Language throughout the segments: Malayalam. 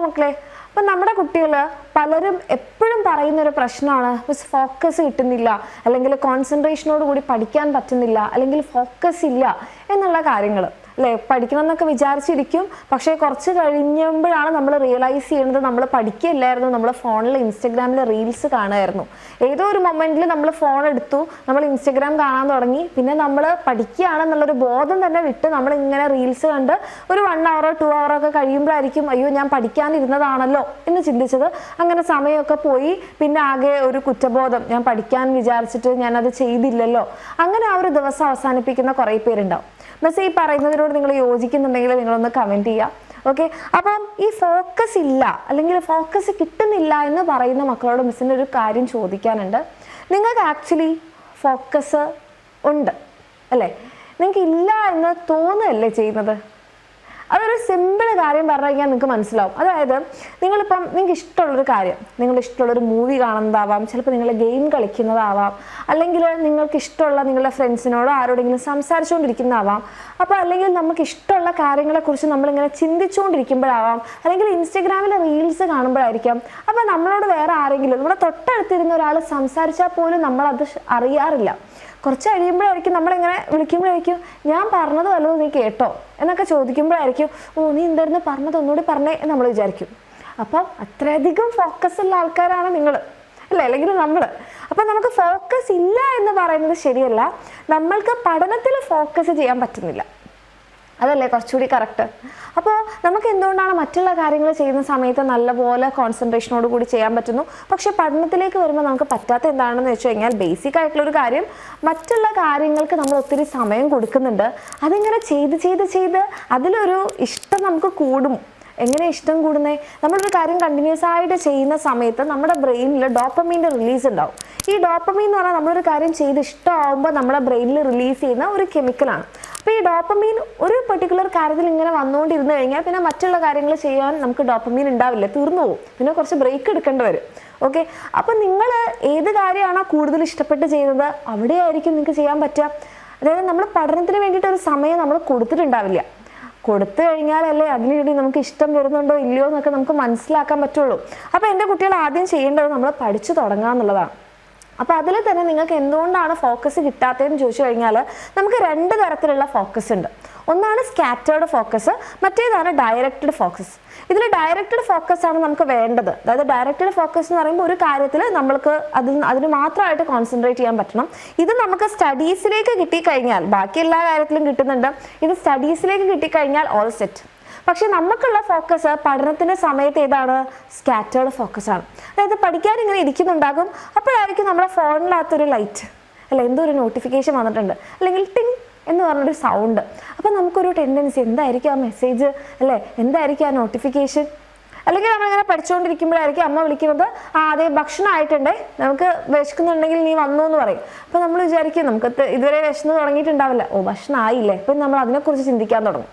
മക്കളെ, അപ്പം നമ്മുടെ കുട്ടികൾ പലരും എപ്പോഴും പറയുന്നൊരു പ്രശ്നമാണ് മിസ് ഫോക്കസ് കിട്ടുന്നില്ല, അല്ലെങ്കിൽ കോൺസെൻട്രേഷനോട് കൂടി പഠിക്കാൻ പറ്റുന്നില്ല, അല്ലെങ്കിൽ ഫോക്കസ് ഇല്ല എന്നുള്ള കാര്യങ്ങൾ അല്ലേ. പഠിക്കണം എന്നൊക്കെ വിചാരിച്ചിരിക്കും, പക്ഷേ കുറച്ച് കഴിയുമ്പോഴാണ് നമ്മൾ റിയലൈസ് ചെയ്യുന്നത് നമ്മൾ പഠിക്കുകയില്ലായിരുന്നു, നമ്മൾ ഫോണിൽ ഇൻസ്റ്റഗ്രാമിൽ റീൽസ് കാണുമായിരുന്നു. ഏതോ ഒരു മൊമെന്റിൽ നമ്മൾ ഫോൺ എടുത്തു, നമ്മൾ ഇൻസ്റ്റഗ്രാം കാണാൻ തുടങ്ങി, പിന്നെ നമ്മൾ പഠിക്കുകയാണെന്നുള്ളൊരു ബോധം തന്നെ വിട്ട് നമ്മൾ ഇങ്ങനെ റീൽസ് കണ്ട് ഒരു 1 hour 2 hour ഒക്കെ കഴിയുമ്പോഴായിരിക്കും അയ്യോ ഞാൻ പഠിക്കാനിരുന്നതാണല്ലോ എന്ന് ചിന്തിച്ചത്. അങ്ങനെ സമയമൊക്കെ പോയി, പിന്നെ ആകെ ഒരു കുറ്റബോധം, ഞാൻ പഠിക്കാൻ വിചാരിച്ചിട്ട് ഞാനത് ചെയ്തില്ലല്ലോ. അങ്ങനെ ആ ഒരു ദിവസം അവസാനിപ്പിക്കുന്ന കുറേ പേരുണ്ടാവും. മിസ് ഈ പറയുന്നതിനോട് നിങ്ങൾ യോജിക്കുന്നുണ്ടെങ്കിൽ നിങ്ങളൊന്ന് കമൻറ്റ് ചെയ്യുക. ഓക്കെ, അപ്പം ഈ ഫോക്കസ് ഇല്ല അല്ലെങ്കിൽ ഫോക്കസ് കിട്ടുന്നില്ല എന്ന് പറയുന്ന മക്കളോട് മിസ്സിൻ്റെ ഒരു കാര്യം ചോദിക്കാനുണ്ട്. നിങ്ങൾക്ക് ആക്ച്വലി ഫോക്കസ് ഉണ്ട് അല്ലേ? നിങ്ങൾക്ക് ഇല്ല എന്ന് തോന്നുകയല്ലേ ചെയ്യുന്നത്? അതൊരു സിമ്പിൾ കാര്യം പറഞ്ഞു കഴിഞ്ഞാൽ നിങ്ങൾക്ക് മനസ്സിലാവും. അതായത് നിങ്ങൾക്ക് ഇഷ്ടമുള്ളൊരു കാര്യം, നിങ്ങളുടെ ഇഷ്ടമുള്ളൊരു മൂവി കാണുന്നതാവാം, ചിലപ്പോൾ നിങ്ങൾ ഗെയിം കളിക്കുന്നതാവാം, അല്ലെങ്കിൽ നിങ്ങൾക്ക് ഇഷ്ടമുള്ള നിങ്ങളുടെ ഫ്രണ്ട്സിനോടോ ആരോടെങ്കിലും സംസാരിച്ചുകൊണ്ടിരിക്കുന്നതാവാം. അപ്പോൾ അല്ലെങ്കിൽ നമുക്ക് ഇഷ്ടമുള്ള കാര്യങ്ങളെക്കുറിച്ച് നമ്മളിങ്ങനെ ചിന്തിച്ചുകൊണ്ടിരിക്കുമ്പോഴാവാം, അല്ലെങ്കിൽ ഇൻസ്റ്റഗ്രാമിൽ റീൽസ് കാണുമ്പോഴായിരിക്കാം. അപ്പോൾ നമ്മളോട് വേറെ ആരെങ്കിലും, നമ്മുടെ തൊട്ടടുത്തിരുന്ന ഒരാൾ സംസാരിച്ചാൽ പോലും നമ്മളത് അറിയാറില്ല. കുറച്ച് കഴിയുമ്പോഴായിരിക്കും നമ്മളിങ്ങനെ വിളിക്കുമ്പോഴായിരിക്കും ഞാൻ പറഞ്ഞത് വല്ലതും നീ കേട്ടോ എന്നൊക്കെ ചോദിക്കുമ്പോഴായിരിക്കും ഓ നീ എന്തായിരുന്നു പറഞ്ഞത് ഒന്നുകൂടി പറഞ്ഞേ എന്ന് നമ്മൾ വിചാരിക്കും. അപ്പം അത്രയധികം ഫോക്കസ് ഉള്ള ആൾക്കാരാണ് നിങ്ങൾ അല്ലേ, അല്ലെങ്കിൽ നമ്മൾ. അപ്പം നമുക്ക് ഫോക്കസ് ഇല്ല എന്ന് പറയുന്നത് ശരിയല്ല, നമ്മൾക്ക് പഠനത്തിൽ ഫോക്കസ് ചെയ്യാൻ പറ്റുന്നില്ല, അതല്ലേ കുറച്ചുകൂടി കറക്റ്റ്. അപ്പോൾ നമുക്ക് എന്തുകൊണ്ടാണ് മറ്റുള്ള കാര്യങ്ങൾ ചെയ്യുന്ന സമയത്ത് നല്ലപോലെ കോൺസെൻട്രേഷനോട് കൂടി ചെയ്യാൻ പറ്റുന്നു, പക്ഷെ പഠനത്തിലേക്ക് വരുമ്പോൾ നമുക്ക് പറ്റാത്ത എന്താണെന്ന് വെച്ച് കഴിഞ്ഞാൽ ബേസിക് ആയിട്ടുള്ളൊരു കാര്യം, മറ്റുള്ള കാര്യങ്ങൾക്ക് നമ്മൾ ഒത്തിരി സമയം കൊടുക്കുന്നുണ്ട്. അതിങ്ങനെ ചെയ്ത് അതിലൊരു ഇഷ്ടം നമുക്ക് കൂടും. എങ്ങനെ ഇഷ്ടം കൂടുന്നേ? നമ്മളൊരു കാര്യം കണ്ടിന്യൂസ് ആയിട്ട് ചെയ്യുന്ന സമയത്ത് നമ്മുടെ ബ്രെയിനിൽ ഡോപ്പമീൻ്റെ റിലീസ് ഉണ്ടാവും. ഈ ഡോപ്പമീൻ എന്ന് പറഞ്ഞാൽ നമ്മളൊരു കാര്യം ചെയ്ത് ഇഷ്ടമാകുമ്പോൾ നമ്മുടെ ബ്രെയിനിൽ റിലീസ് ചെയ്യുന്ന ഒരു കെമിക്കലാണ്. അപ്പോൾ ഈ ഡോപ്പമീൻ ഒരു പെർട്ടിക്കുലർ കാര്യത്തിൽ ഇങ്ങനെ വന്നുകൊണ്ടിരുന്നു കഴിഞ്ഞാൽ പിന്നെ മറ്റുള്ള കാര്യങ്ങൾ ചെയ്യാൻ നമുക്ക് ഡോപ്പമീൻ ഉണ്ടാവില്ല, തീർന്നു പോകും, പിന്നെ കുറച്ച് ബ്രേക്ക് എടുക്കേണ്ടി വരും. ഓക്കെ, അപ്പം നിങ്ങൾ ഏത് കാര്യമാണോ കൂടുതൽ ഇഷ്ടപ്പെട്ട് ചെയ്യുന്നത് അവിടെയായിരിക്കും നിങ്ങൾക്ക് ചെയ്യാൻ പറ്റുക. അതായത് നമ്മൾ പഠനത്തിന് വേണ്ടിയിട്ട് ഒരു സമയം നമ്മൾ കൊടുത്തിട്ടുണ്ടാവില്ല, കൊടുത്തു കഴിഞ്ഞാലല്ലേ അതിനുവേണ്ടി നമുക്ക് ഇഷ്ടം വരുന്നുണ്ടോ ഇല്ലയോ എന്നൊക്കെ നമുക്ക് മനസ്സിലാക്കാൻ പറ്റുള്ളൂ. അപ്പോൾ എൻ്റെ കുട്ടികൾ ആദ്യം ചെയ്യേണ്ടത് നമ്മൾ പഠിച്ചു തുടങ്ങുക എന്നുള്ളതാണ്. അപ്പോൾ അതിൽ തന്നെ നിങ്ങൾക്ക് എന്തുകൊണ്ടാണ് ഫോക്കസ് കിട്ടാത്തതെന്ന് ചോദിച്ചു കഴിഞ്ഞാൽ നമുക്ക് 2 തരത്തിലുള്ള ഫോക്കസ് ഉണ്ട്. ഒന്നാണ് സ്കാറ്റേർഡ് ഫോക്കസ്, മറ്റേതാണ് ഡയറക്റ്റഡ് ഫോക്കസ്. ഇതിൽ ഡയറക്റ്റഡ് ഫോക്കസ് ആണ് നമുക്ക് വേണ്ടത്. അതായത് ഡയറക്റ്റഡ് ഫോക്കസ് എന്ന് പറയുമ്പോൾ ഒരു കാര്യത്തിൽ നമ്മൾക്ക് അതിന് മാത്രമായിട്ട് കോൺസെൻട്രേറ്റ് ചെയ്യാൻ പറ്റണം. ഇത് നമുക്ക് സ്റ്റഡീസിലേക്ക് കിട്ടിക്കഴിഞ്ഞാൽ, ബാക്കി എല്ലാ കാര്യത്തിലും കിട്ടുന്നുണ്ട്, ഇത് സ്റ്റഡീസിലേക്ക് കിട്ടിക്കഴിഞ്ഞാൽ ഓൾ സെറ്റ്. പക്ഷെ നമുക്കുള്ള ഫോക്കസ് പഠനത്തിൻ്റെ സമയത്ത് ഏതാണ്? സ്കാറ്റേർഡ് ഫോക്കസ് ആണ്. അതായത് പഠിക്കാൻ ഇങ്ങനെ ഇരിക്കുന്നുണ്ടാകും, അപ്പോഴായിരിക്കും നമ്മുടെ ഫോണിനകത്തൊരു ലൈറ്റ് അല്ല എന്തോ ഒരു നോട്ടിഫിക്കേഷൻ വന്നിട്ടുണ്ട്, അല്ലെങ്കിൽ ടിങ് എന്ന് പറഞ്ഞൊരു സൗണ്ട്. അപ്പം നമുക്കൊരു ടെൻഡൻസി എന്തായിരിക്കും ആ മെസ്സേജ് അല്ലേ, എന്തായിരിക്കും ആ നോട്ടിഫിക്കേഷൻ. അല്ലെങ്കിൽ നമ്മളിങ്ങനെ പഠിച്ചുകൊണ്ടിരിക്കുമ്പോഴായിരിക്കും അമ്മ വിളിക്കുന്നത്, അതേ ഭക്ഷണം ആയിട്ടുണ്ടേ, നമുക്ക് വിശക്കുന്നുണ്ടെങ്കിൽ നീ വന്നു എന്ന് പറയും. അപ്പോൾ നമ്മൾ വിചാരിക്കും നമുക്ക് ഇതുവരെ വിശന്ന് തുടങ്ങിയിട്ടുണ്ടാവില്ല, ഓ ഭക്ഷണം ആയില്ലേ, അപ്പം നമ്മൾ അതിനെക്കുറിച്ച് ചിന്തിക്കാൻ തുടങ്ങും.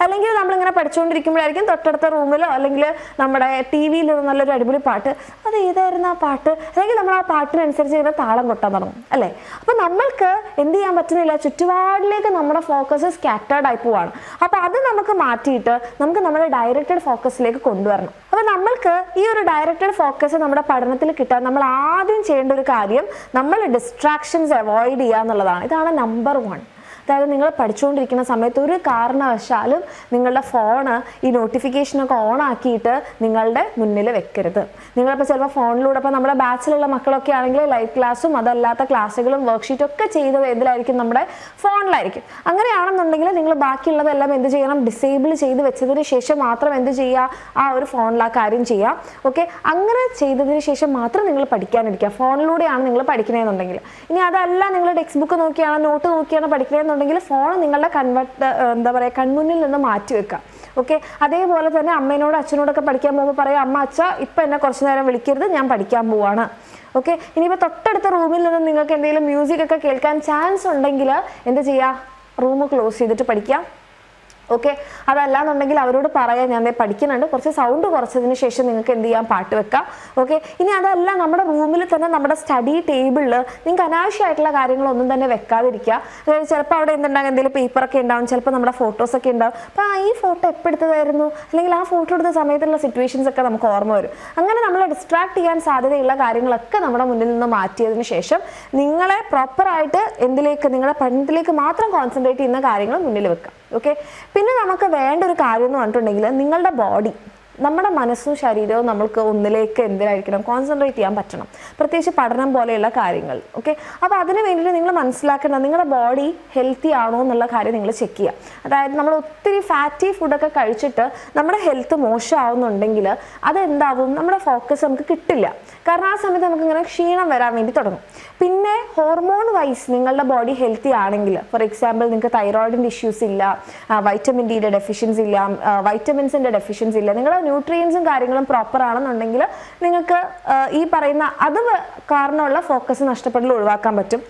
അല്ലെങ്കിൽ നമ്മളിങ്ങനെ പഠിച്ചുകൊണ്ടിരിക്കുമ്പോഴായിരിക്കും തൊട്ടടുത്ത റൂമിലോ അല്ലെങ്കിൽ നമ്മുടെ ടി വിയിൽ നല്ലൊരു അടിപൊളി പാട്ട്, അത് ഏതായിരുന്നു ആ പാട്ട്, അല്ലെങ്കിൽ നമ്മൾ ആ പാട്ടിനനുസരിച്ച് ഇങ്ങനെ താളം കൊട്ടാൻ തുടങ്ങും അല്ലേ. അപ്പോൾ നമ്മൾക്ക് എന്ത് ചെയ്യാൻ പറ്റുന്നില്ല, ചുറ്റുപാടിലേക്ക് നമ്മുടെ ഫോക്കസ് സ്കാറ്റേർഡ് ആയി പോവാണ്. അപ്പോൾ അത് നമുക്ക് മാറ്റിയിട്ട് നമുക്ക് നമ്മുടെ ഡയറക്റ്റഡ് ഫോക്കസിലേക്ക് കൊണ്ടുവരണം. അപ്പോൾ നമ്മൾക്ക് ഈ ഒരു ഡയറക്റ്റഡ് ഫോക്കസ് നമ്മുടെ പഠനത്തിൽ കിട്ടാൻ നമ്മൾ ആദ്യം ചെയ്യേണ്ട ഒരു കാര്യം നമ്മൾ ഡിസ്ട്രാക്ഷൻസ് അവോയ്ഡ് ചെയ്യുക എന്നുള്ളതാണ്. ഇതാണ് നമ്പർ 1. അതായത് നിങ്ങൾ പഠിച്ചുകൊണ്ടിരിക്കുന്ന സമയത്ത് ഒരു കാരണവശാലും നിങ്ങളുടെ ഫോണ് ഈ നോട്ടിഫിക്കേഷനൊക്കെ ഓൺ ആക്കിയിട്ട് നിങ്ങളുടെ മുന്നിൽ വെക്കരുത്. നിങ്ങളിപ്പോൾ ചിലപ്പോൾ ഫോണിലൂടെ, ഇപ്പോൾ നമ്മുടെ ബാച്ചിലുള്ള മക്കളൊക്കെ ആണെങ്കിൽ ലൈവ് ക്ലാസ്സും അതല്ലാത്ത ക്ലാസ്സുകളും വർക്ക്ഷീറ്റും ഒക്കെ ചെയ്തത് ഏതിലായിരിക്കും? നമ്മുടെ ഫോണിലായിരിക്കും. അങ്ങനെയാണെന്നുണ്ടെങ്കിൽ നിങ്ങൾ ബാക്കിയുള്ളതെല്ലാം എന്ത് ചെയ്യണം? ഡിസേബിൾ ചെയ്ത് വെച്ചതിന് ശേഷം മാത്രം എന്ത് ചെയ്യുക? ആ ഒരു ഫോണിൽ ആ കാര്യം ചെയ്യാം. ഓക്കെ, അങ്ങനെ ചെയ്തതിന് ശേഷം മാത്രം നിങ്ങൾ പഠിക്കാനിരിക്കുക. ഫോണിലൂടെയാണ് നിങ്ങൾ പഠിക്കണമെന്നുണ്ടെങ്കിൽ. ഇനി അതല്ല, നിങ്ങൾ ടെക്സ്റ്റ് ബുക്ക് നോക്കിയാണ് നോട്ട് നോക്കിയാണ് പഠിക്കണമെന്നുണ്ടെങ്കിൽ ഫോൺ നിങ്ങളുടെ കൺമുന്നിൽ നിന്ന് മാറ്റി വെക്കാം. ഓക്കെ, അതേപോലെ തന്നെ അമ്മേനോട് അച്ഛനോടൊക്കെ പഠിക്കാൻ പോകുമ്പോൾ പറയാം, അമ്മ അച്ഛ ഇപ്പം എന്നെ കുറച്ച് നേരം വിളിക്കരുത്, ഞാൻ പഠിക്കാൻ പോവാണ്. ഓക്കെ, ഇനിയിപ്പോൾ തൊട്ടടുത്ത റൂമിൽ നിന്ന് നിങ്ങൾക്ക് എന്തെങ്കിലും മ്യൂസിക് ഒക്കെ കേൾക്കാൻ ചാൻസ് ഉണ്ടെങ്കിൽ എന്ത് ചെയ്യുക? റൂം ക്ലോസ് ചെയ്തിട്ട് പഠിക്കാം. ഓക്കെ. അതല്ലാന്നുണ്ടെങ്കിൽ അവരോട് പറയാം ഞാൻ പഠിക്കുന്നുണ്ട്, കുറച്ച് സൗണ്ട് കുറച്ചതിന് ശേഷം നിങ്ങൾക്ക് എന്ത് ചെയ്യാം, പാട്ട് വെക്കാം. ഓക്കെ. ഇനി അതല്ല, നമ്മുടെ റൂമിൽ തന്നെ നമ്മുടെ സ്റ്റഡി ടേബിളിൽ നിങ്ങൾക്ക് അനാവശ്യമായിട്ടുള്ള കാര്യങ്ങളൊന്നും തന്നെ വെക്കാതിരിക്കുക. അതായത് ചിലപ്പോൾ അവിടെ എന്തുണ്ടാകും, എന്തെങ്കിലും പേപ്പറൊക്കെ ഉണ്ടാവും, ചിലപ്പോൾ നമ്മുടെ ഫോട്ടോസൊക്കെ ഉണ്ടാവും. അപ്പോൾ ഈ ഫോട്ടോ എപ്പോൾ എടുത്തതായിരുന്നു, അല്ലെങ്കിൽ ആ ഫോട്ടോ എടുത്ത സമയത്തുള്ള സിറ്റുവേഷൻസ് ഒക്കെ നമുക്ക് ഓർമ്മ വരും. അങ്ങനെ നമ്മളെ ഡിസ്ട്രാക്ട് ചെയ്യാൻ സാധ്യതയുള്ള കാര്യങ്ങളൊക്കെ നമ്മുടെ മുന്നിൽ നിന്ന് മാറ്റിയതിന് ശേഷം നിങ്ങളെ പ്രോപ്പറായിട്ട് എന്തിലേക്ക്, നിങ്ങളുടെ പഠനത്തിലേക്ക് മാത്രം കോൺസെൻട്രേറ്റ് ചെയ്യുന്ന കാര്യങ്ങൾ മുന്നിൽ വെക്കാം. ഓക്കെ. പിന്നെ നമുക്ക് വേണ്ട ഒരു കാര്യം എന്ന് പറഞ്ഞിട്ടുണ്ടെങ്കിൽ നിങ്ങളുടെ ബോഡി, നമ്മുടെ മനസ്സും ശരീരവും നമ്മൾക്ക് ഒന്നിലേക്ക് എന്തിനായിരിക്കണം, കോൺസെൻട്രേറ്റ് ചെയ്യാൻ പറ്റണം, പ്രത്യേകിച്ച് പഠനം പോലെയുള്ള കാര്യങ്ങൾ. ഓക്കെ. അപ്പോൾ അതിന് വേണ്ടിയിട്ട് നിങ്ങൾ മനസ്സിലാക്കേണ്ടത് നിങ്ങളുടെ ബോഡി ഹെൽത്തി ആണോ എന്നുള്ള കാര്യം നിങ്ങൾ ചെക്ക് ചെയ്യുക. അതായത് നമ്മൾ ഒത്തിരി ഫാറ്റി ഫുഡൊക്കെ കഴിച്ചിട്ട് നമ്മുടെ ഹെൽത്ത് മോശമാവുന്നുണ്ടെങ്കിൽ അതെന്താവും, നമ്മുടെ ഫോക്കസ് നമുക്ക് കിട്ടില്ല. കാരണം ആ സമയത്ത് നമുക്ക് ഇങ്ങനെ ക്ഷീണം വരാൻ വേണ്ടി തുടങ്ങും. പിന്നെ ഹോർമോൺ വൈസ് നിങ്ങളുടെ ബോഡി ഹെൽത്തി ആണെങ്കിൽ, ഫോർ എക്സാമ്പിൾ നിങ്ങൾക്ക് തൈറോയിഡിൻ്റെ ഇഷ്യൂസ് ഇല്ല, വൈറ്റമിൻ ഡിയുടെ ഡെഫിഷ്യൻസി ഇല്ല, വൈറ്റമിൻസിൻ്റെ ഡെഫിഷ്യൻസി ഇല്ല, നിങ്ങളുടെ ന്യൂട്രിയൻസും കാര്യങ്ങളും പ്രോപ്പർ ആണെന്നുണ്ടെങ്കിൽ നിങ്ങൾക്ക് ഈ പറയുന്ന അത് കാരണമുള്ള ഫോക്കസ് നഷ്ടപ്പെടൽ ഒഴിവാക്കാൻ പറ്റും.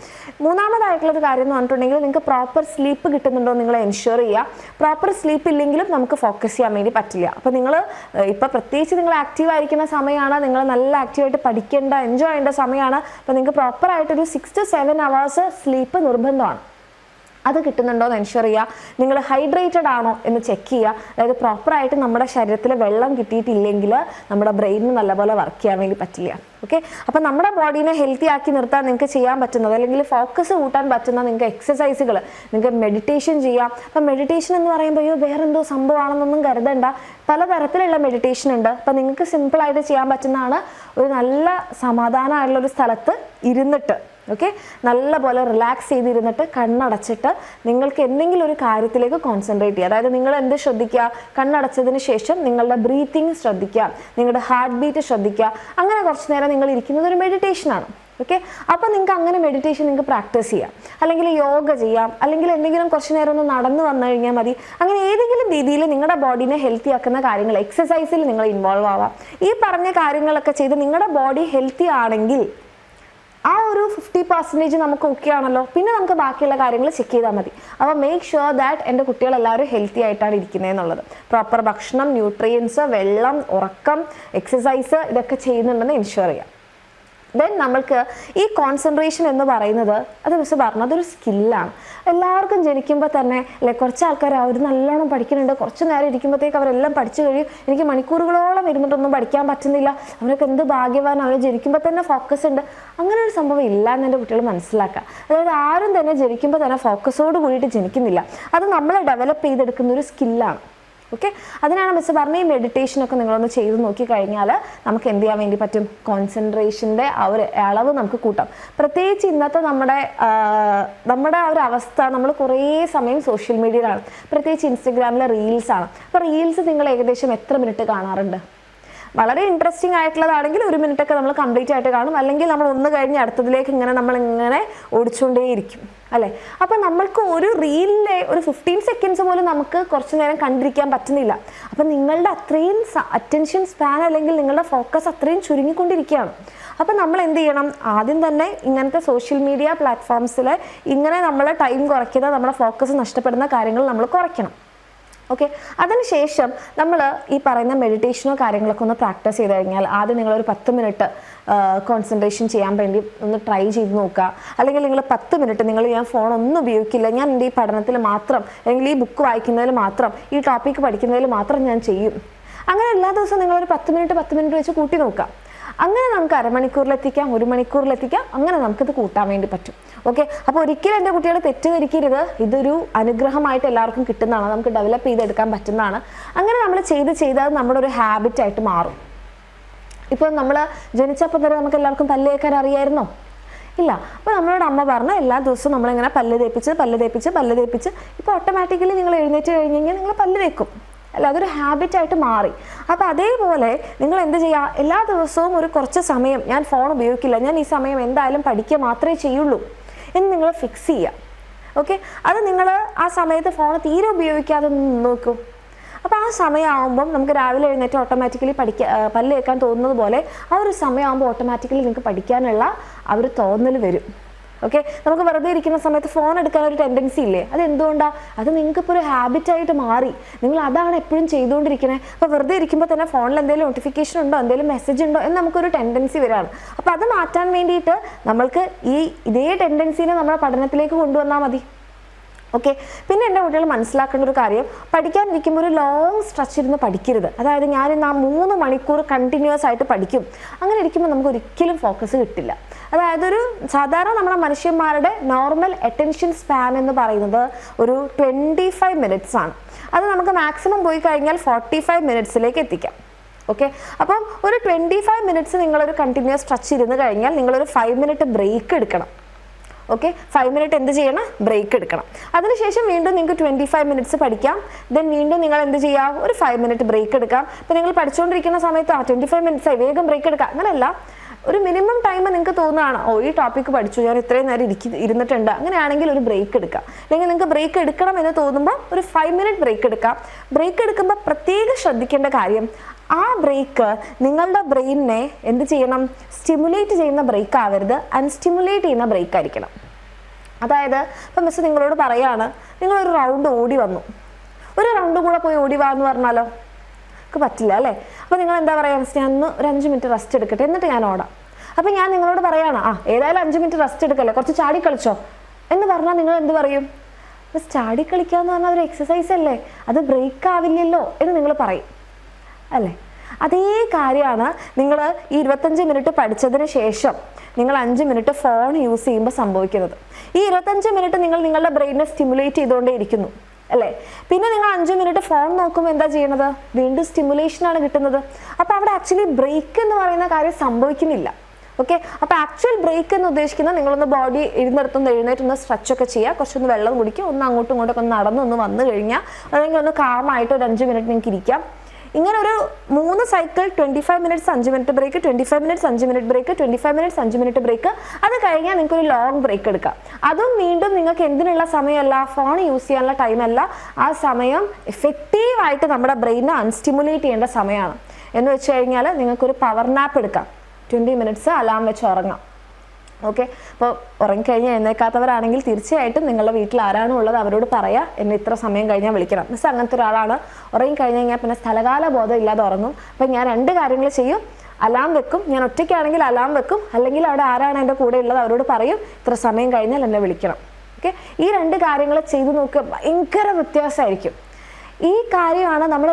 മൂന്നാമതായിട്ടുള്ളൊരു കാര്യം എന്ന് പറഞ്ഞിട്ടുണ്ടെങ്കിൽ നിങ്ങൾക്ക് പ്രോപ്പർ സ്ലീപ്പ് കിട്ടുന്നുണ്ടോ നിങ്ങൾ എൻഷുർ ചെയ്യുക. പ്രോപ്പർ സ്ലീപ്പ് ഇല്ലെങ്കിലും നമുക്ക് ഫോക്കസ് ചെയ്യാൻ വേണ്ടി പറ്റില്ല. അപ്പോൾ നിങ്ങൾ ഇപ്പോൾ പ്രത്യേകിച്ച് നിങ്ങൾ ആക്റ്റീവ് ആയിരിക്കുന്ന സമയമാണ്, നിങ്ങൾ നല്ല ആക്റ്റീവായിട്ട് പഠിക്കേണ്ട, എൻജോയ് ചെയ്യേണ്ട സമയമാണ്. അപ്പോൾ നിങ്ങൾക്ക് പ്രോപ്പറായിട്ടൊരു 6 to 7 hours സ്ലീപ്പ് നിർബന്ധമാണ്. അത് കിട്ടുന്നുണ്ടോ എന്ന് എൻഷുർ ചെയ്യുക. നിങ്ങൾ ഹൈഡ്രേറ്റഡ് ആണോ എന്ന് ചെക്ക് ചെയ്യുക. അതായത് പ്രോപ്പറായിട്ട് നമ്മുടെ ശരീരത്തിൽ വെള്ളം കിട്ടിയിട്ടില്ലെങ്കിൽ നമ്മുടെ ബ്രെയിനിന് നല്ലപോലെ വർക്ക് ചെയ്യാൻ വേണ്ടി പറ്റില്ല. ഓക്കെ. അപ്പോൾ നമ്മുടെ ബോഡീനെ ഹെൽത്തി ആക്കി നിർത്താൻ നിങ്ങൾക്ക് ചെയ്യാൻ പറ്റുന്നത്, അല്ലെങ്കിൽ ഫോക്കസ് കൂട്ടാൻ പറ്റുന്ന നിങ്ങൾക്ക് എക്സസൈസുകൾ, നിങ്ങൾക്ക് മെഡിറ്റേഷൻ ചെയ്യാം. അപ്പം മെഡിറ്റേഷൻ എന്ന് പറയുമ്പോൾ വേറെന്തോ സംഭവമാണെന്നൊന്നും കരുതണ്ട, പലതരത്തിലുള്ള മെഡിറ്റേഷൻ ഉണ്ട്. അപ്പം നിങ്ങൾക്ക് സിമ്പിളായിട്ട് ചെയ്യാൻ പറ്റുന്നതാണ് ഒരു നല്ല സമാധാനമായിട്ടുള്ളൊരു സ്ഥലത്ത് ഇരുന്നിട്ട്, ഓക്കെ, നല്ലപോലെ റിലാക്സ് ചെയ്തിരുന്നിട്ട് കണ്ണടച്ചിട്ട് നിങ്ങൾക്ക് എന്തെങ്കിലും ഒരു കാര്യത്തിലേക്ക് കോൺസെൻട്രേറ്റ് ചെയ്യുക. അതായത് നിങ്ങൾ എന്ത് ശ്രദ്ധിക്കുക, കണ്ണടച്ചതിന് ശേഷം നിങ്ങളുടെ ബ്രീത്തിങ് ശ്രദ്ധിക്കുക, നിങ്ങളുടെ ഹാർട്ട് ബീറ്റ് ശ്രദ്ധിക്കുക. അങ്ങനെ കുറച്ച് നേരം നിങ്ങൾ ഇരിക്കുന്നത് ഒരു മെഡിറ്റേഷനാണ്. ഓക്കെ. അപ്പോൾ നിങ്ങൾക്ക് അങ്ങനെ മെഡിറ്റേഷൻ നിങ്ങൾക്ക് പ്രാക്ടീസ് ചെയ്യാം, അല്ലെങ്കിൽ യോഗ ചെയ്യാം, അല്ലെങ്കിൽ എന്തെങ്കിലും കുറച്ച് നേരം ഒന്ന് നടന്നു വന്നു കഴിഞ്ഞാൽ മതി. അങ്ങനെ ഏതെങ്കിലും രീതിയിൽ നിങ്ങളുടെ ബോഡീനെ ഹെൽത്തി ആക്കുന്ന കാര്യങ്ങൾ, എക്സസൈസിൽ നിങ്ങൾ ഇൻവോൾവ് ആവാം. ഈ പറഞ്ഞ കാര്യങ്ങളൊക്കെ ചെയ്ത് നിങ്ങളുടെ ബോഡി ഹെൽത്തി ആണെങ്കിൽ ആ ഒരു 50% നമുക്ക് ഓക്കെ ആണല്ലോ. പിന്നെ നമുക്ക് ബാക്കിയുള്ള കാര്യങ്ങൾ ചെക്ക് ചെയ്താൽ മതി. അപ്പോൾ മേക്ക് ഷുവർ ദാറ്റ് എൻ്റെ കുട്ടികളെല്ലാവരും ഹെൽത്തി ആയിട്ടാണ് ഇരിക്കുന്നത് എന്നുള്ളത്. പ്രോപ്പർ ഭക്ഷണം, ന്യൂട്രിയൻസ്, വെള്ളം, ഉറക്കം, എക്സസൈസ് ഇതൊക്കെ ചെയ്യുന്നുണ്ടെന്ന് എൻഷുർ ചെയ്യാം. ദെൻ നമ്മൾക്ക് ഈ കോൺസെൻട്രേഷൻ എന്ന് പറയുന്നത്, അത് മിസ് പറഞ്ഞു, അതൊരു സ്കില്ലാണ്. എല്ലാവർക്കും ജനിക്കുമ്പോൾ തന്നെ അല്ലെ, കുറച്ച് ആൾക്കാർ അവർ നല്ലോണം പഠിക്കുന്നുണ്ട്, കുറച്ച് നേരം ഇരിക്കുമ്പോഴത്തേക്ക് അവരെല്ലാം പഠിച്ചു കഴിയും, എനിക്ക് മണിക്കൂറുകളോളം ഇരുന്നിട്ടൊന്നും പഠിക്കാൻ പറ്റുന്നില്ല, അവരൊക്കെ എന്ത് ഭാഗ്യവാൻ, അവർ ജനിക്കുമ്പോൾ തന്നെ ഫോക്കസ് ഉണ്ട്. അങ്ങനെ ഒരു സംഭവം ഇല്ല എന്ന് എൻ്റെ കുട്ടികൾ മനസ്സിലാക്കുക. അതായത് ആരും തന്നെ ജനിക്കുമ്പോൾ തന്നെ ഫോക്കസോട് കൂടിയിട്ട് ജനിക്കുന്നില്ല, അത് നമ്മൾ ഡെവലപ്പ് ചെയ്തെടുക്കുന്ന ഒരു സ്കില്ലാണ്. ഓക്കെ. അതിനാണ് മിസ് പറഞ്ഞ ഈ മെഡിറ്റേഷനൊക്കെ നിങ്ങളൊന്ന് ചെയ്ത് നോക്കിക്കഴിഞ്ഞാൽ നമുക്ക് എന്ത് ചെയ്യാൻ വേണ്ടി പറ്റും, കോൺസെൻട്രേഷൻ്റെ ആ ഒരു അളവ് നമുക്ക് കൂട്ടാം. പ്രത്യേകിച്ച് ഇന്നത്തെ നമ്മുടെ ആ ഒരു അവസ്ഥ, നമ്മൾ കുറേ സമയം സോഷ്യൽ മീഡിയയിലാണ്, പ്രത്യേകിച്ച് ഇൻസ്റ്റഗ്രാമിലെ റീൽസാണ്. അപ്പോൾ റീൽസ് നിങ്ങൾ ഏകദേശം എത്ര മിനിറ്റ് കാണാറുണ്ട്? വളരെ ഇൻട്രസ്റ്റിംഗ് ആയിട്ടുള്ളതാണെങ്കിൽ 1 മിനിറ്റൊക്കെ നമ്മൾ കംപ്ലീറ്റ് ആയിട്ട് കാണും, അല്ലെങ്കിൽ നമ്മൾ ഒന്ന് കഴിഞ്ഞ് അടുത്തതിലേക്ക് നമ്മളിങ്ങനെ ഓടിച്ചുകൊണ്ടേയിരിക്കും അല്ലേ. അപ്പം നമ്മൾക്ക് ഒരു റീലിലെ ഒരു 15 seconds പോലും നമുക്ക് കുറച്ച് നേരം കണ്ടിരിക്കാൻ പറ്റുന്നില്ല. അപ്പം നിങ്ങളുടെ അത്രയും അറ്റൻഷൻ സ്പാൻ അല്ലെങ്കിൽ നിങ്ങളുടെ ഫോക്കസ് അത്രയും ചുരുങ്ങിക്കൊണ്ടിരിക്കുകയാണ്. അപ്പം നമ്മൾ എന്ത് ചെയ്യണം, ആദ്യം തന്നെ ഇങ്ങനത്തെ സോഷ്യൽ മീഡിയ പ്ലാറ്റ്ഫോംസിൽ ഇങ്ങനെ നമ്മൾ ടൈം കുറയ്ക്കുന്ന, നമ്മുടെ ഫോക്കസ് നഷ്ടപ്പെടുന്ന കാര്യങ്ങൾ നമ്മൾ കുറയ്ക്കണം. ഓക്കെ. അതിനുശേഷം നമ്മൾ ഈ പറയുന്ന മെഡിറ്റേഷനോ കാര്യങ്ങളൊക്കെ ഒന്ന് പ്രാക്ടീസ് ചെയ്ത് കഴിഞ്ഞാൽ, ആദ്യം നിങ്ങളൊരു 10 മിനിറ്റ് കോൺസെൻട്രേഷൻ ചെയ്യാൻ വേണ്ടി ഒന്ന് ട്രൈ ചെയ്ത് നോക്കുക. അല്ലെങ്കിൽ നിങ്ങൾ 10 മിനിറ്റ് ഞാൻ ഫോണൊന്നും ഉപയോഗിക്കില്ല, ഞാൻ എൻ്റെ ഈ പഠനത്തിൽ മാത്രം, അല്ലെങ്കിൽ ഈ ബുക്ക് വായിക്കുന്നതിൽ മാത്രം, ഈ ടോപ്പിക്ക് പഠിക്കുന്നതിൽ മാത്രം ഞാൻ ചെയ്യും. അങ്ങനെ എല്ലാ ദിവസവും നിങ്ങളൊരു 10 മിനിറ്റ് വെച്ച് കൂട്ടി നോക്കുക. അങ്ങനെ നമുക്ക് അരമണിക്കൂറിലെത്തിക്കാം, 1 മണിക്കൂറിലെത്തിക്കാം, അങ്ങനെ നമുക്കിത് കൂട്ടാൻ വേണ്ടി പറ്റും. ഓക്കെ. അപ്പോൾ ഒരിക്കലും എൻ്റെ കുട്ടികളെ തെറ്റിദ്ധരിക്കരുത്, ഇതൊരു അനുഗ്രഹമായിട്ട് എല്ലാവർക്കും കിട്ടുന്നതാണ്, നമുക്ക് ഡെവലപ്പ് ചെയ്തെടുക്കാൻ പറ്റുന്നതാണ്. അങ്ങനെ നമ്മൾ ചെയ്ത് അത് നമ്മുടെ ഒരു ഹാബിറ്റായിട്ട് മാറും. ഇപ്പോൾ നമ്മൾ ജനിച്ചപ്പോൾ തന്നെ നമുക്ക് എല്ലാവർക്കും പല്ല് തേക്കാൻ അറിയായിരുന്നോ? ഇല്ല. അപ്പോൾ നമ്മളോട് അമ്മ പറഞ്ഞ എല്ലാ ദിവസവും നമ്മളിങ്ങനെ പല്ല് തേപ്പിച്ച് ഇപ്പോൾ ഓട്ടോമാറ്റിക്കലി നിങ്ങൾ എഴുന്നേറ്റ് കഴിഞ്ഞ് കഴിഞ്ഞാൽ നിങ്ങൾ പല്ല് തേക്കും അല്ല, അതൊരു ഹാബിറ്റായിട്ട് മാറി. അപ്പോൾ അതേപോലെ നിങ്ങൾ എന്ത് ചെയ്യുക, എല്ലാ ദിവസവും ഒരു കുറച്ച് സമയം ഞാൻ ഫോൺ ഉപയോഗിക്കില്ല, ഞാൻ ഈ സമയം എന്തായാലും പഠിക്കുക മാത്രമേ ചെയ്യുള്ളൂ എന്ന് നിങ്ങൾ ഫിക്സ് ചെയ്യുക. ഓക്കെ. അത് നിങ്ങൾ ആ സമയത്ത് ഫോൺ തീരെ ഉപയോഗിക്കാതെ നോക്കൂ. അപ്പോൾ ആ സമയമാകുമ്പം നമുക്ക് രാവിലെ എഴുന്നേറ്റ് ഓട്ടോമാറ്റിക്കലി പല്ല് തേക്കാൻ തോന്നുന്നത് പോലെ ആ ഒരു സമയമാകുമ്പോൾ ഓട്ടോമാറ്റിക്കലി നിങ്ങൾക്ക് പഠിക്കാനുള്ള ആ ഒരു തോന്നൽ വരും. ഓക്കെ, നമുക്ക് വെറുതെ ഇരിക്കുന്ന സമയത്ത് ഫോൺ എടുക്കാൻ ഒരു ടെൻഡൻസി ഇല്ലേ? അത് എന്തുകൊണ്ടാണ്? അത് നിങ്ങൾക്കിപ്പോൾ ഒരു ഹാബിറ്റായിട്ട് മാറി, നിങ്ങൾ അതാണ് എപ്പോഴും ചെയ്തുകൊണ്ടിരിക്കുന്നത്. അപ്പോൾ വെറുതെ ഇരിക്കുമ്പോൾ തന്നെ ഫോണിൽ എന്തെങ്കിലും നോട്ടിഫിക്കേഷൻ ഉണ്ടോ, എന്തെങ്കിലും മെസ്സേജ് ഉണ്ടോ എന്ന് നമുക്കൊരു ടെൻഡൻസി വരാണ്. അപ്പോൾ അത് മാറ്റാൻ വേണ്ടിയിട്ട് നമ്മൾക്ക് ഇതേ ടെൻഡൻസിനെ നമ്മുടെ പഠനത്തിലേക്ക് കൊണ്ടുവന്നാൽ മതി. ഓക്കെ, പിന്നെ എൻ്റെ കുട്ടികൾ മനസ്സിലാക്കേണ്ട ഒരു കാര്യം, പഠിക്കാനിരിക്കുമ്പോൾ ഒരു ലോങ് സ്ട്രെച്ച് ഇരുന്ന് പഠിക്കരുത്. അതായത് ഞാനിന്ന് ആ 3 മണിക്കൂർ കണ്ടിന്യൂസ് ആയിട്ട് പഠിക്കും, അങ്ങനെ ഇരിക്കുമ്പോൾ നമുക്ക് ഒരിക്കലും ഫോക്കസ് കിട്ടില്ല. അതായത് ഒരു സാധാരണ നമ്മുടെ മനുഷ്യന്മാരുടെ നോർമൽ അറ്റൻഷൻ സ്പാൻ എന്ന് പറയുന്നത് ഒരു 25 മിനിറ്റ്സ് ആണ്. അത് നമുക്ക് മാക്സിമം പോയി കഴിഞ്ഞാൽ 45 മിനിറ്റ്സിലേക്ക് എത്തിക്കാം. ഓക്കെ, അപ്പം ഒരു 25 മിനിറ്റ്സ് നിങ്ങളൊരു കണ്ടിന്യൂസ് സ്ട്രെച്ച് ഇരുന്ന് കഴിഞ്ഞാൽ നിങ്ങളൊരു 5 മിനിറ്റ് ബ്രേക്ക് എടുക്കണം. ഓക്കെ, 5 മിനിറ്റ് എന്ത് ചെയ്യണം? ബ്രേക്ക് എടുക്കണം. അതിനുശേഷം വീണ്ടും നിങ്ങൾക്ക് 25 മിനിറ്റ്സ് പഠിക്കാം. ദെൻ വീണ്ടും നിങ്ങൾ എന്ത് ചെയ്യാം? ഒരു 5 മിനിറ്റ് ബ്രേക്ക് എടുക്കാം. ഇപ്പോൾ നിങ്ങൾ പഠിച്ചുകൊണ്ടിരിക്കുന്ന സമയത്ത് 25 മിനിറ്റ്സായി വേഗം ബ്രേക്ക് എടുക്കാം, അങ്ങനെയല്ല. ഒരു മിനിമം ടൈം നിങ്ങൾക്ക് തോന്നുകയാണ്, ഓ ഈ ടോപ്പിക്ക് പഠിച്ചു, ഞാൻ ഇത്രയും നേരം ഇരുന്നിട്ടുണ്ട്, അങ്ങനെയാണെങ്കിൽ ഒരു ബ്രേക്ക് എടുക്കാം. അല്ലെങ്കിൽ നിങ്ങൾക്ക് ബ്രേക്ക് എടുക്കണം എന്ന് തോന്നുമ്പോൾ ഒരു 5 മിനിറ്റ് ബ്രേക്ക് എടുക്കാം. ബ്രേക്ക് എടുക്കുമ്പോൾ പ്രത്യേകം ശ്രദ്ധിക്കേണ്ട കാര്യം, ആ ബ്രേക്ക് നിങ്ങളുടെ ബ്രെയിനിനെ എന്ത് ചെയ്യണം? സ്റ്റിമുലേറ്റ് ചെയ്യുന്ന ബ്രേക്ക് ആവരുത്, അൺസ്റ്റിമുലേറ്റ് ചെയ്യുന്ന ബ്രേക്ക് ആയിരിക്കണം. അതായത് ഇപ്പം മിസ് നിങ്ങളോട് പറയാണ്, നിങ്ങളൊരു റൗണ്ട് ഓടി വന്നു, ഒരു റൗണ്ട് കൂടെ പോയി ഓടി വാ എന്ന് പറഞ്ഞാലോ? പറ്റില്ല അല്ലേ? അപ്പോൾ നിങ്ങൾ എന്താ പറയുക? മിസ് ഞാൻ ഒരു 5 മിനിറ്റ് റെസ്റ്റ് എടുക്കട്ടെ, എന്നിട്ട് ഞാൻ ഓടാം. അപ്പോൾ ഞാൻ നിങ്ങളോട് പറയാണ്, ഏതായാലും 5 മിനിറ്റ് റെസ്റ്റ് എടുക്കല്ലേ, കുറച്ച് ചാടി കളിച്ചോ എന്ന് പറഞ്ഞാൽ നിങ്ങൾ എന്ത് പറയും? മിസ് ചാടി കളിക്കുക എന്ന് പറഞ്ഞാൽ ഒരു എക്സസൈസ് അല്ലേ, അത് ബ്രേക്ക് ആവില്ലല്ലോ എന്ന് നിങ്ങൾ പറയും അല്ലേ? അതേ കാര്യമാണ് നിങ്ങൾ ഈ 25 മിനിറ്റ് പഠിച്ചതിന് ശേഷം നിങ്ങൾ 5 മിനിറ്റ് ഫോൺ യൂസ് ചെയ്യുമ്പോൾ സംഭവിക്കുന്നത്. ഈ 25 മിനിറ്റ് നിങ്ങൾ നിങ്ങളുടെ ബ്രെയിനിനെ സ്റ്റിമുലേറ്റ് ചെയ്തുകൊണ്ടേ ഇരിക്കുന്നു അല്ലേ? പിന്നെ നിങ്ങൾ 5 മിനിറ്റ് ഫോൺ നോക്കുമ്പോൾ എന്താ ചെയ്യണത്? വീണ്ടും സ്റ്റിമുലേഷനാണ് കിട്ടുന്നത്. അപ്പോൾ അവിടെ ആക്ച്വലി ബ്രേക്ക് എന്ന് പറയുന്ന കാര്യം സംഭവിക്കുന്നില്ല. ഓക്കെ, അപ്പോൾ ആക്ച്വൽ ബ്രേക്ക് എന്ന് ഉദ്ദേശിക്കുന്നത് നിങ്ങളൊന്ന് ബോഡി ഇരുന്നിടത്തൊന്ന് എഴുന്നേറ്റൊന്ന് സ്ട്രെച്ച് ഒക്കെ ചെയ്യുക, കുറച്ചൊന്ന് വെള്ളം കുടിക്കുക, ഒന്ന് അങ്ങോട്ടും ഇങ്ങോട്ടൊക്കെ ഒന്ന് നടന്നൊന്ന് വന്നു കഴിഞ്ഞാൽ, അല്ലെങ്കിൽ ഒന്ന് കാമായിട്ട് ഒരു 5 മിനിറ്റ് നിങ്ങൾക്ക് ഇരിക്കാം. ഇങ്ങനെ ഒരു 3 cycle, 25 minutes 5 minute break, 25 minutes 5 minute break, 25 minutes 5 minute break. അത് കഴിഞ്ഞാൽ നിങ്ങൾക്ക് ഒരു ലോങ് ബ്രേക്ക് എടുക്കാം. അതും വീണ്ടും നിങ്ങൾക്ക് എന്തിനുള്ള സമയമല്ല, ഫോൺ യൂസ് ചെയ്യാനുള്ള ടൈമല്ല, ആ സമയം എഫക്റ്റീവായിട്ട് നമ്മുടെ ബ്രെയിനെ അൺസ്റ്റിമുലേറ്റ് ചെയ്യേണ്ട സമയമാണ്. എന്ന് വെച്ച് കഴിഞ്ഞാൽ നിങ്ങൾക്കൊരു പവർ നാപ്പ് എടുക്കാം, 20 മിനിറ്റ്സ് അലാം വെച്ച് ഉറങ്ങാം. ഓക്കെ, അപ്പോൾ ഉറങ്ങിക്കഴിഞ്ഞ് എഴുന്നേക്കാത്തവരാണെങ്കിൽ തീർച്ചയായിട്ടും നിങ്ങളുടെ വീട്ടിൽ ആരാണോ ഉള്ളത് അവരോട് പറയാം, എന്നെ ഇത്ര സമയം കഴിഞ്ഞാൽ വിളിക്കണം. മിസ് അങ്ങനത്തെ ഒരാളാണ്, ഉറങ്ങിക്കഴിഞ്ഞ് കഴിഞ്ഞാൽ പിന്നെ സ്ഥലകാല ബോധം ഇല്ലാതെ ഉറങ്ങും. അപ്പം ഞാൻ 2 കാര്യങ്ങൾ ചെയ്യും, അലാം വെക്കും, ഞാൻ ഒറ്റയ്ക്കാണെങ്കിൽ അലാം വെക്കും, അല്ലെങ്കിൽ അവിടെ ആരാണ് എൻ്റെ കൂടെ ഉള്ളത് അവരോട് പറയും ഇത്ര സമയം കഴിഞ്ഞാൽ എന്നെ വിളിക്കണം. ഓക്കെ, ഈ 2 കാര്യങ്ങൾ ചെയ്തു നോക്കുക, ഭയങ്കര വ്യത്യാസമായിരിക്കും. ഈ കാര്യമാണ് നമ്മൾ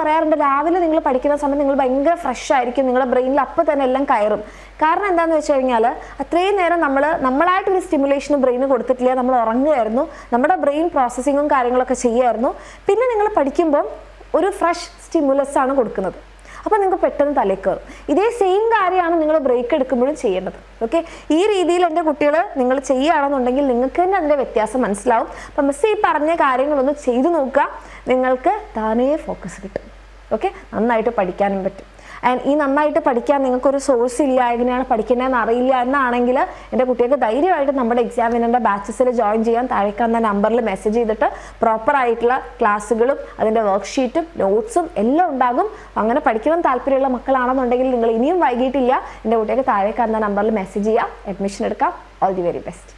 പറയാറുണ്ട്, രാവിലെ നിങ്ങൾ പഠിക്കുന്ന സമയത്ത് നിങ്ങൾ ഭയങ്കര ഫ്രഷ് ആയിരിക്കും, നിങ്ങളുടെ ബ്രെയിനിൽ അപ്പോൾ തന്നെ എല്ലാം കയറും. കാരണം എന്താണെന്ന് വെച്ച് കഴിഞ്ഞാൽ അത്രയും നേരം നമ്മളായിട്ടൊരു സ്റ്റിമുലേഷനും ബ്രെയിന് കൊടുത്തിട്ടില്ല, നമ്മൾ ഉറങ്ങുമായിരുന്നു, നമ്മുടെ ബ്രെയിൻ പ്രോസസ്സിങ്ങും കാര്യങ്ങളൊക്കെ ചെയ്യുമായിരുന്നു. പിന്നെ നിങ്ങൾ പഠിക്കുമ്പോൾ ഒരു ഫ്രഷ് സ്റ്റിമുലസ് ആണ് കൊടുക്കുന്നത്, അപ്പോൾ നിങ്ങൾക്ക് പെട്ടെന്ന് തലയിൽ കയറും. ഇതേ സെയിം കാര്യമാണ് നിങ്ങൾ ബ്രേക്ക് എടുക്കുമ്പോഴും ചെയ്യേണ്ടത്. ഓക്കെ, ഈ രീതിയിൽ എൻ്റെ കുട്ടികൾ നിങ്ങൾ ചെയ്യുകയാണെന്നുണ്ടെങ്കിൽ നിങ്ങൾക്ക് തന്നെ അതിൻ്റെ വ്യത്യാസം മനസ്സിലാവും. അപ്പം മിസ് ഈ പറഞ്ഞ കാര്യങ്ങളൊന്ന് ചെയ്തു നോക്കുക, നിങ്ങൾക്ക് താനേ ഫോക്കസ് കിട്ടും. ഓക്കെ, നന്നായിട്ട് പഠിക്കാനും പറ്റും. ആൻഡ് ഈ നന്നായിട്ട് പഠിക്കാൻ നിങ്ങൾക്കൊരു സോഴ്സ് ഇല്ല, എങ്ങനെയാണ് പഠിക്കേണ്ടതെന്ന് അറിയില്ല എന്നാണെങ്കിൽ എൻ്റെ കുട്ടികൾക്ക് ധൈര്യമായിട്ട് നമ്മുടെ എക്സാമിനറിൻ്റെ ബാച്ചസിൽ ജോയിൻ ചെയ്യാൻ താഴേക്കാവുന്ന നമ്പറിൽ മെസ്സേജ് ചെയ്തിട്ട് പ്രോപ്പറായിട്ടുള്ള ക്ലാസ്സുകളും അതിൻ്റെ വർക്ക്ഷീറ്റും നോട്ട്സും എല്ലാം ഉണ്ടാകും. അങ്ങനെ പഠിക്കണം താല്പര്യമുള്ള മക്കളാണെന്നുണ്ടെങ്കിൽ നിങ്ങൾ ഇനിയും വൈകിട്ടില്ല, എൻ്റെ കുട്ടികൾക്ക് താഴേക്കാവുന്ന നമ്പറിൽ മെസ്സേജ് ചെയ്യാം, അഡ്മിഷൻ എടുക്കാം. All the very best.